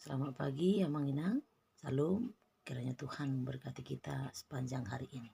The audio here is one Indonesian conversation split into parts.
Selamat pagi, Amang Inang. Salam, kiranya Tuhan memberkati kita sepanjang hari ini.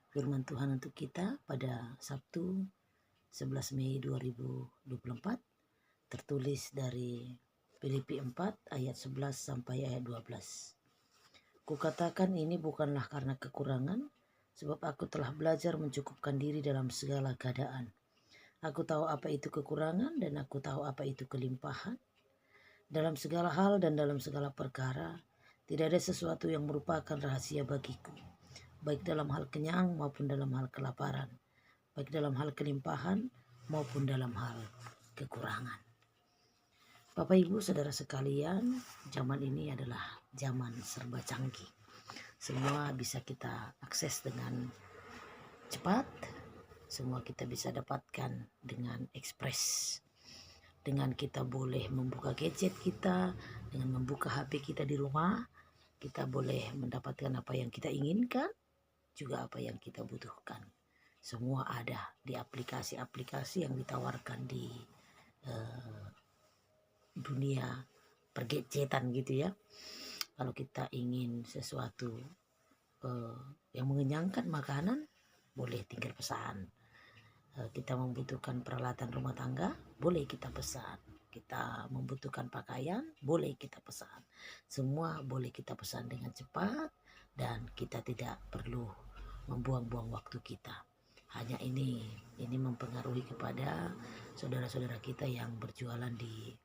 Firman Tuhan untuk kita pada Sabtu 11 Mei 2024 tertulis dari Filipi 4 ayat 11 sampai ayat 12. Kukatakan ini bukanlah karena kekurangan, sebab aku telah belajar mencukupkan diri dalam segala keadaan. Aku tahu apa itu kekurangan dan aku tahu apa itu kelimpahan. Dalam segala hal dan dalam segala perkara, tidak ada sesuatu yang merupakan rahasia bagiku, baik dalam hal kenyang maupun dalam hal kelaparan, baik dalam hal kelimpahan maupun dalam hal kekurangan. Bapak Ibu Saudara sekalian, zaman ini adalah zaman serba canggih. Semua bisa kita akses dengan cepat, semua kita bisa dapatkan dengan ekspres. Dengan kita boleh membuka gadget kita, dengan membuka HP kita di rumah, kita boleh mendapatkan apa yang kita inginkan, juga apa yang kita butuhkan. Semua ada di aplikasi-aplikasi yang ditawarkan di dunia pergadgetan gitu ya. Kalau kita ingin sesuatu yang mengenyangkan makanan, boleh tinggal pesan. Kita membutuhkan peralatan rumah tangga, boleh kita pesan. Kita membutuhkan pakaian, boleh kita pesan. Semua boleh kita pesan dengan cepat dan kita tidak perlu membuang-buang waktu kita. Hanya ini mempengaruhi kepada saudara-saudara kita yang berjualan di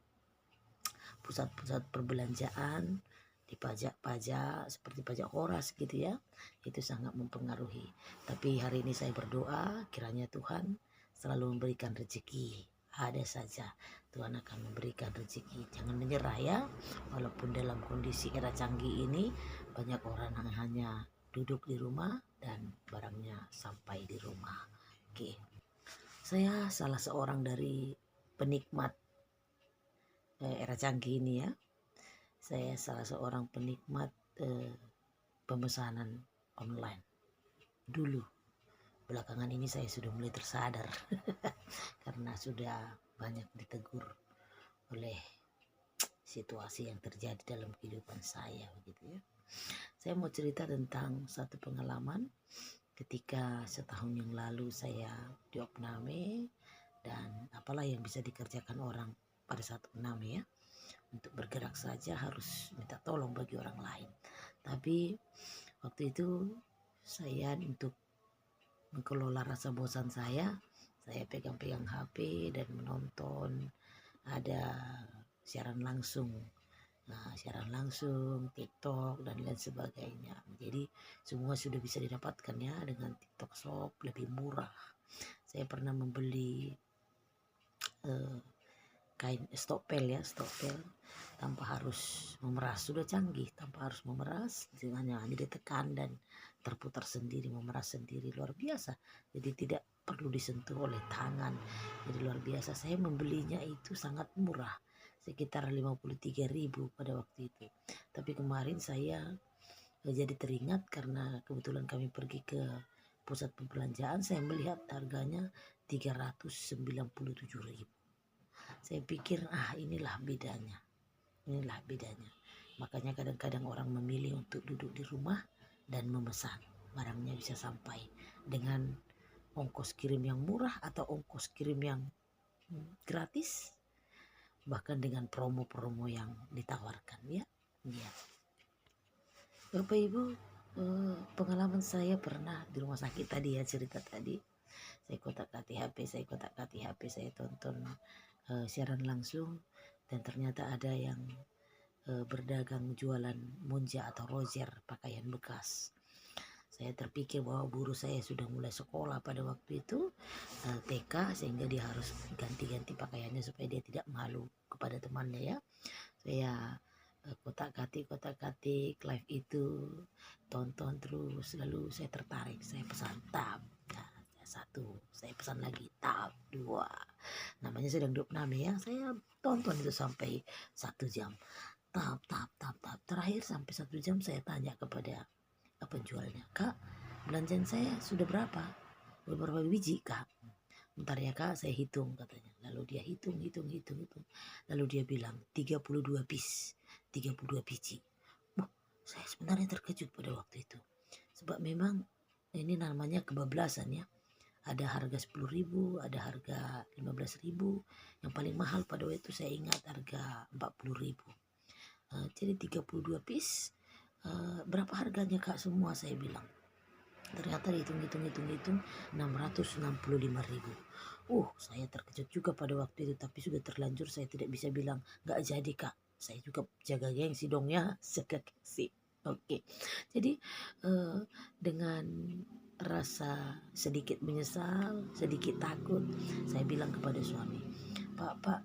pusat-pusat perbelanjaan, di pajak-pajak seperti pajak horas gitu ya. Itu sangat mempengaruhi. Tapi hari ini saya berdoa kiranya Tuhan selalu memberikan rezeki. Ada saja Tuhan akan memberikan rezeki. Jangan menyerah ya. Walaupun dalam kondisi era canggih ini banyak orang yang hanya duduk di rumah dan barangnya sampai di rumah. Oke. Saya salah seorang dari penikmat era canggih ini ya. Saya salah seorang penikmat pemesanan online dulu. Belakangan ini saya sudah mulai tersadar karena sudah banyak ditegur oleh situasi yang terjadi dalam kehidupan saya begitu ya. Saya mau cerita tentang satu pengalaman ketika setahun yang lalu saya diopname, dan apalah yang bisa dikerjakan orang pada saat opname ya. Untuk bergerak saja harus minta tolong bagi orang lain. Tapi waktu itu saya untuk mengelola rasa bosan saya pegang-pegang HP dan menonton ada siaran langsung, TikTok dan lain sebagainya. Jadi semua sudah bisa didapatkan ya dengan TikTok Shop lebih murah. Saya pernah membeli kain stopel tanpa harus memeras, sudah canggih, tanpa harus memeras, hanya ditekan dan terputar sendiri, memeras sendiri, luar biasa. Jadi tidak perlu disentuh oleh tangan, jadi luar biasa. Saya membelinya itu sangat murah, sekitar 53.000 pada waktu itu. Tapi kemarin saya jadi teringat karena kebetulan kami pergi ke pusat perbelanjaan, saya melihat harganya 397.000. Saya pikir inilah bedanya. Makanya kadang-kadang orang memilih untuk duduk di rumah dan memesan. Barangnya bisa sampai dengan ongkos kirim yang murah atau ongkos kirim yang gratis. Bahkan dengan promo-promo yang ditawarkan ya. Bapak Ibu, pengalaman saya pernah di rumah sakit tadi ya, cerita tadi. Saya kotak-katik HP, saya tonton siaran langsung, dan ternyata ada yang berdagang jualan Munja atau Roger pakaian bekas. Saya terpikir bahwa guru saya sudah mulai sekolah pada waktu itu TK, sehingga dia harus ganti-ganti pakaiannya supaya dia tidak malu kepada temannya ya. Saya kotak-katik live itu, tonton terus, lalu saya tertarik, saya pesan tab. Satu, saya pesan lagi tab 2. Namanya sedang diopname ya, saya tonton itu sampai 1 jam. Tab. Terakhir sampai 1 jam saya tanya kepada penjualnya, "Kak, belanjaan saya sudah berapa? Berapa biji, Kak?" "Bentar ya, Kak, saya hitung," katanya. Lalu dia hitung. Lalu dia bilang 32 piece. 32 biji. Saya sebenarnya terkejut pada waktu itu. Sebab memang ini namanya kebablasan ya. Ada harga 10.000, ada harga 15.000. Yang paling mahal pada waktu itu saya ingat harga 40.000. Jadi 32 piece. Berapa harganya Kak semua, saya bilang. Ternyata hitung 665.000. Saya terkejut juga pada waktu itu, tapi sudah terlanjur, saya tidak bisa bilang nggak jadi Kak. Saya juga jaga gengsi dong ya, jaga gengsi. Oke. Jadi dengan rasa sedikit menyesal, sedikit takut, saya bilang kepada suami, Pak,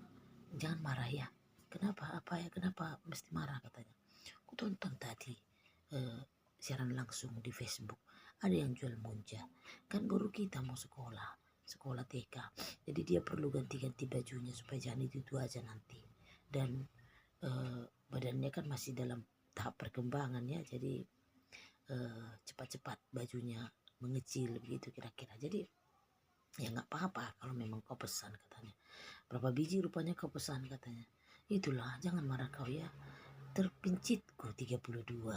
jangan marah ya. Kenapa? Apa ya? Kenapa mesti marah, katanya. Aku tonton tadi siaran langsung di Facebook, ada yang jual monja. Kan baru kita mau sekolah TK. Jadi dia perlu ganti-ganti bajunya supaya jangan itu aja nanti. Dan badannya kan masih dalam tahap perkembangan ya, jadi cepat-cepat bajunya mengecil begitu kira-kira. Jadi ya nggak apa-apa kalau memang kau pesan, katanya. Berapa biji rupanya kau pesan, katanya. Itulah, jangan marah kau ya. Terpincitku 32.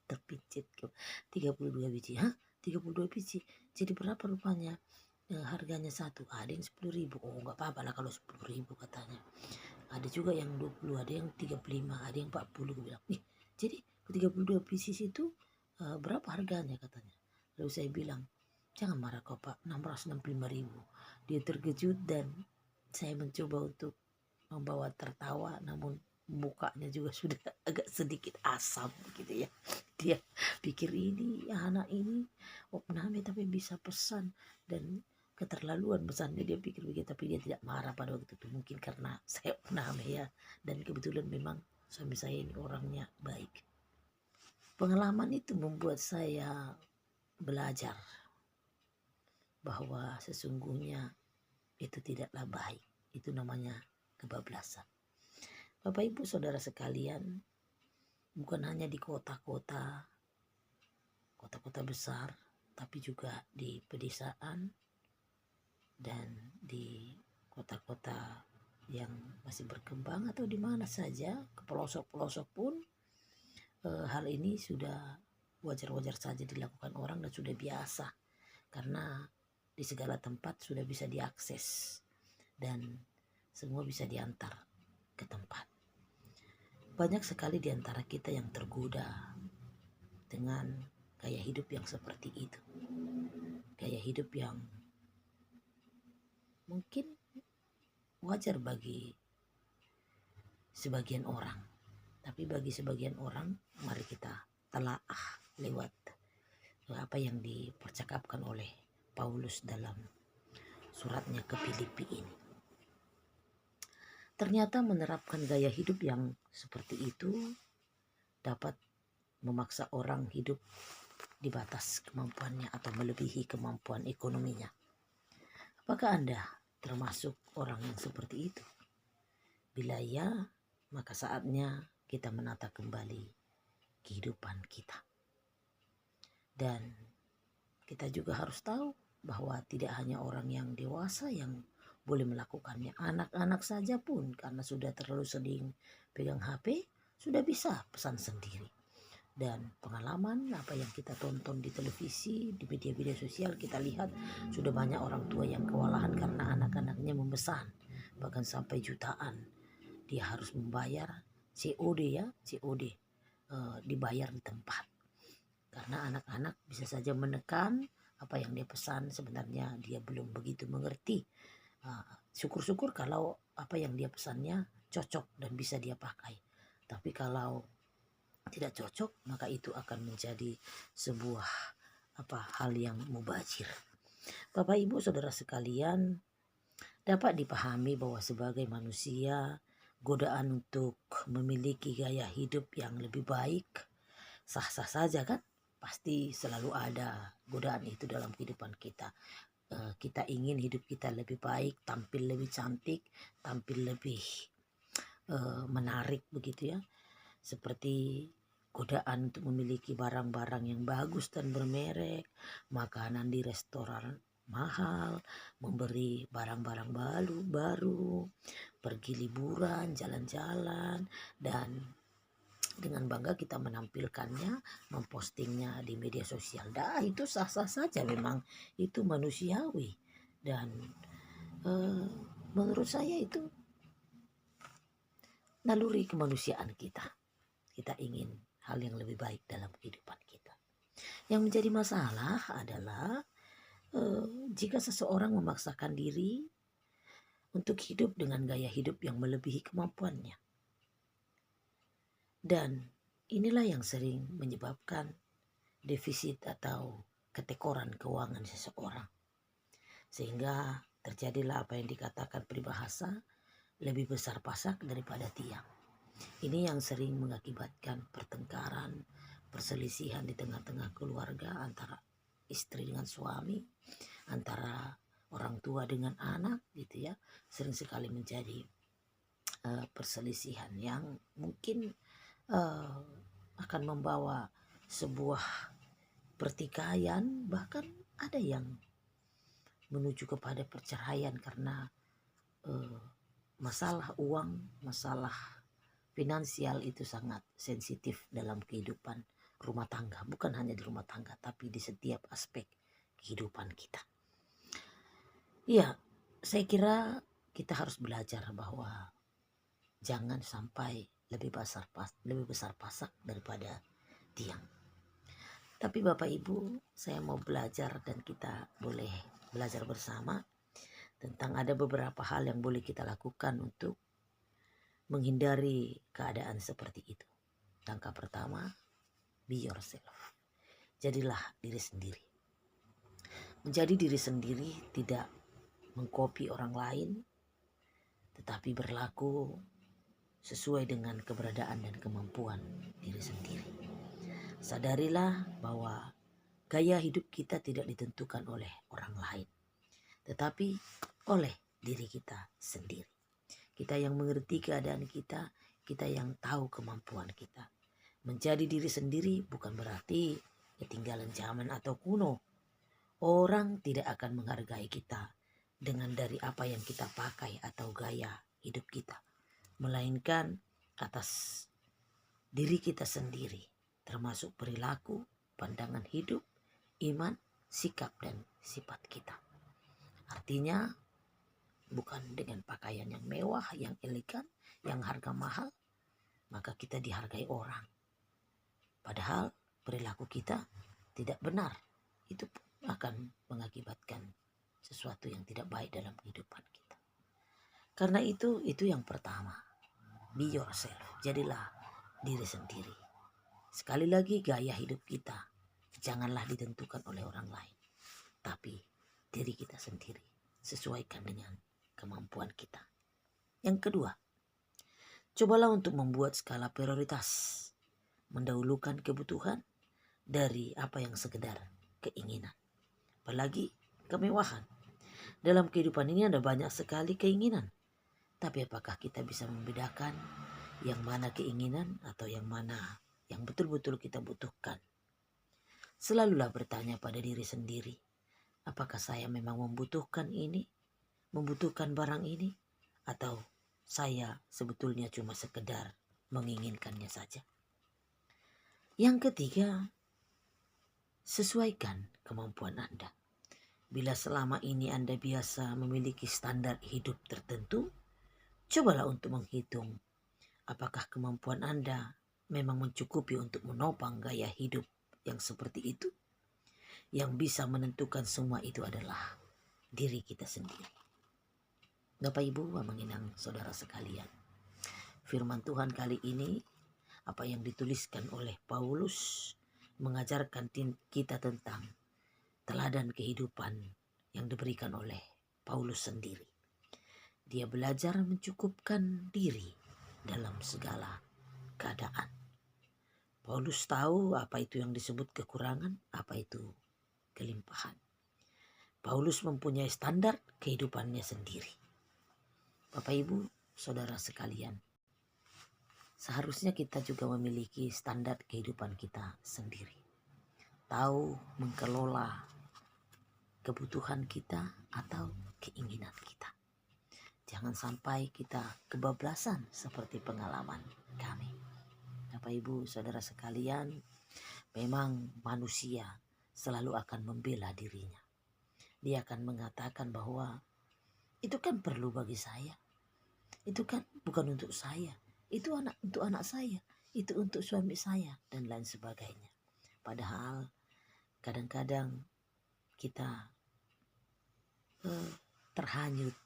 Terpincitku 32 biji. 32 biji. Jadi berapa rupanya harganya satu? Ada yang 10.000. Nggak apa-apa lah kalau 10.000, katanya. Ada juga yang 20, ada yang 35, ada yang 40. Gue bilang, jadi 32 pieces itu berapa harganya, katanya. Lalu saya bilang, jangan marah kau Pak, 665.000. Dia terkejut dan saya mencoba untuk membawa tertawa, namun mukanya juga sudah agak sedikit asam gitu ya. Dia pikir ini anak ini opname tapi bisa pesan, dan keterlaluan pesannya, dia pikir begitu. Tapi dia tidak marah pada waktu itu, mungkin karena saya opname ya, dan kebetulan memang suami saya ini orangnya baik. Pengalaman itu membuat saya belajar bahwa sesungguhnya itu tidaklah baik. Itu namanya kebablasan. Bapak Ibu Saudara sekalian, bukan hanya di kota-kota besar, tapi juga di pedesaan dan di kota-kota yang masih berkembang atau di mana saja, ke pelosok-pelosok pun hal ini sudah wajar-wajar saja dilakukan orang dan sudah biasa, karena di segala tempat sudah bisa diakses dan semua bisa diantar ke tempat. Banyak sekali di antara kita yang tergoda dengan gaya hidup yang seperti itu. Gaya hidup yang mungkin wajar bagi sebagian orang, tapi bagi sebagian orang mari kita telaah lewat apa yang dipercakapkan oleh Paulus dalam suratnya ke Filipi ini. Ternyata menerapkan gaya hidup yang seperti itu dapat memaksa orang hidup di batas kemampuannya atau melebihi kemampuan ekonominya. Apakah Anda termasuk orang yang seperti itu? Bila ya, maka saatnya kita menata kembali kehidupan kita. Dan kita juga harus tahu bahwa tidak hanya orang yang dewasa yang boleh melakukannya. Anak-anak saja pun karena sudah terlalu sering pegang HP, sudah bisa pesan sendiri. Dan pengalaman apa yang kita tonton di televisi, di media-media sosial, kita lihat sudah banyak orang tua yang kewalahan karena anak-anaknya memesan, bahkan sampai jutaan. Dia harus membayar COD ya, COD, dibayar di tempat. Karena anak-anak bisa saja menekan apa yang dia pesan, sebenarnya dia belum begitu mengerti. Syukur-syukur kalau apa yang dia pesannya cocok dan bisa dia pakai. Tapi kalau tidak cocok, maka itu akan menjadi sebuah hal yang mubazir. Bapak Ibu Saudara sekalian, dapat dipahami bahwa sebagai manusia, godaan untuk memiliki gaya hidup yang lebih baik sah-sah saja kan? Pasti selalu ada godaan itu dalam kehidupan kita. Kita ingin hidup kita lebih baik, tampil lebih cantik, tampil lebih menarik begitu ya. Seperti godaan untuk memiliki barang-barang yang bagus dan bermerek, makanan di restoran mahal, memberi barang-barang baru, pergi liburan, jalan-jalan, dan dengan bangga kita menampilkannya, mempostingnya di media sosial. Dah, itu sah-sah saja, memang itu manusiawi. Dan menurut saya itu naluri kemanusiaan kita. Kita ingin hal yang lebih baik dalam kehidupan kita. Yang menjadi masalah adalah jika seseorang memaksakan diri untuk hidup dengan gaya hidup yang melebihi kemampuannya. Dan inilah yang sering menyebabkan defisit atau ketekoran keuangan seseorang. Sehingga terjadilah apa yang dikatakan peribahasa, lebih besar pasak daripada tiang. Ini yang sering mengakibatkan pertengkaran, perselisihan di tengah-tengah keluarga antara istri dengan suami, antara orang tua dengan anak gitu ya. Sering sekali menjadi perselisihan yang mungkin akan membawa sebuah pertikaian, bahkan ada yang menuju kepada perceraian karena masalah uang, masalah finansial itu sangat sensitif dalam kehidupan rumah tangga. Bukan hanya di rumah tangga, tapi di setiap aspek kehidupan kita. Ya, saya kira kita harus belajar bahwa jangan sampai lebih besar pasak daripada tiang. Tapi Bapak Ibu, saya mau belajar dan kita boleh belajar bersama tentang ada beberapa hal yang boleh kita lakukan untuk menghindari keadaan seperti itu. Langkah pertama, be yourself. Jadilah diri sendiri. Menjadi diri sendiri tidak mengkopi orang lain, tetapi berlaku sesuai dengan keberadaan dan kemampuan diri sendiri. Sadarilah bahwa gaya hidup kita tidak ditentukan oleh orang lain, tetapi oleh diri kita sendiri. Kita yang mengerti keadaan kita, kita yang tahu kemampuan kita. Menjadi diri sendiri bukan berarti ketinggalan zaman atau kuno. Orang tidak akan menghargai kita dengan dari apa yang kita pakai atau gaya hidup kita, melainkan atas diri kita sendiri, termasuk perilaku, pandangan hidup, iman, sikap, dan sifat kita. Artinya bukan dengan pakaian yang mewah, yang elegan, yang harga mahal, maka kita dihargai orang. Padahal perilaku kita tidak benar. Itu akan mengakibatkan sesuatu yang tidak baik dalam kehidupan kita. Karena itu yang pertama. Be yourself. Jadilah diri sendiri. Sekali lagi, gaya hidup kita janganlah ditentukan oleh orang lain, tapi diri kita sendiri. Sesuaikan dengan kemampuan kita. Yang kedua, cobalah untuk membuat skala prioritas, mendahulukan kebutuhan dari apa yang sekedar keinginan, apalagi kemewahan. Dalam kehidupan ini ada banyak sekali keinginan, tapi apakah kita bisa membedakan yang mana keinginan atau yang mana yang betul-betul kita butuhkan? Selalulah bertanya pada diri sendiri, apakah saya memang membutuhkan ini, membutuhkan barang ini, atau saya sebetulnya cuma sekedar menginginkannya saja. Yang ketiga, sesuaikan kemampuan Anda. Bila selama ini Anda biasa memiliki standar hidup tertentu, cobalah untuk menghitung apakah kemampuan Anda memang mencukupi untuk menopang gaya hidup yang seperti itu. Yang bisa menentukan semua itu adalah diri kita sendiri. Bapak Ibu, Mama Inang, saudara sekalian, firman Tuhan kali ini, apa yang dituliskan oleh Paulus, mengajarkan kita tentang teladan kehidupan yang diberikan oleh Paulus sendiri. Dia belajar mencukupkan diri dalam segala keadaan. Paulus tahu apa itu yang disebut kekurangan, apa itu kelimpahan. Paulus mempunyai standar kehidupannya sendiri. Bapak Ibu, saudara sekalian, seharusnya kita juga memiliki standar kehidupan kita sendiri. Tahu mengelola kebutuhan kita atau keinginan kita. Jangan sampai kita kebablasan seperti pengalaman kami. Bapak Ibu Saudara sekalian, memang manusia selalu akan membela dirinya. Dia akan mengatakan bahwa itu kan perlu bagi saya, itu kan bukan untuk saya, itu untuk anak saya, itu untuk suami saya, dan lain sebagainya. Padahal kadang-kadang kita terhanyut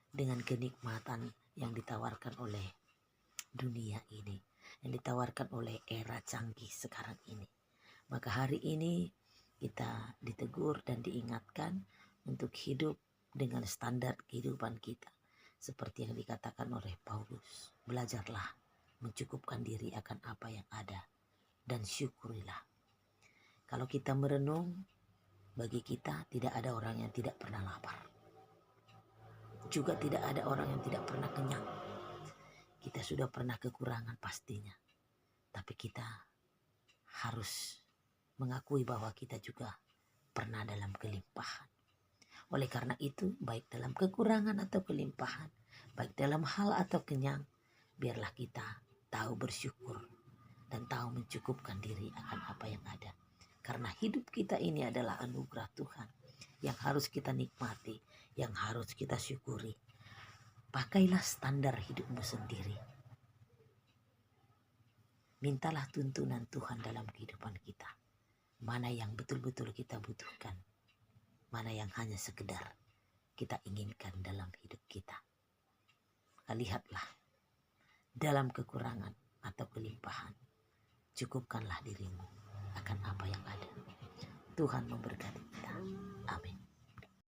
dengan kenikmatan yang ditawarkan oleh dunia ini, yang ditawarkan oleh era canggih sekarang ini. Maka hari ini kita ditegur dan diingatkan untuk hidup dengan standar kehidupan kita. Seperti yang dikatakan oleh Paulus, belajarlah mencukupkan diri akan apa yang ada dan syukurilah. Kalau kita merenung, bagi kita tidak ada orang yang tidak pernah lapar. Juga tidak ada orang yang tidak pernah kenyang. Kita sudah pernah kekurangan pastinya. Tapi kita harus mengakui bahwa kita juga pernah dalam kelimpahan. Oleh karena itu, baik dalam kekurangan atau kelimpahan, baik dalam hal atau kenyang, biarlah kita tahu bersyukur dan tahu mencukupkan diri akan apa yang ada. Karena hidup kita ini adalah anugerah Tuhan yang harus kita nikmati, yang harus kita syukuri. Pakailah standar hidupmu sendiri. Mintalah tuntunan Tuhan dalam kehidupan kita. Mana yang betul-betul kita butuhkan, mana yang hanya sekedar kita inginkan dalam hidup kita. Maka lihatlah, dalam kekurangan atau kelimpahan, cukupkanlah dirimu akan apa yang ada. Tuhan memberkati.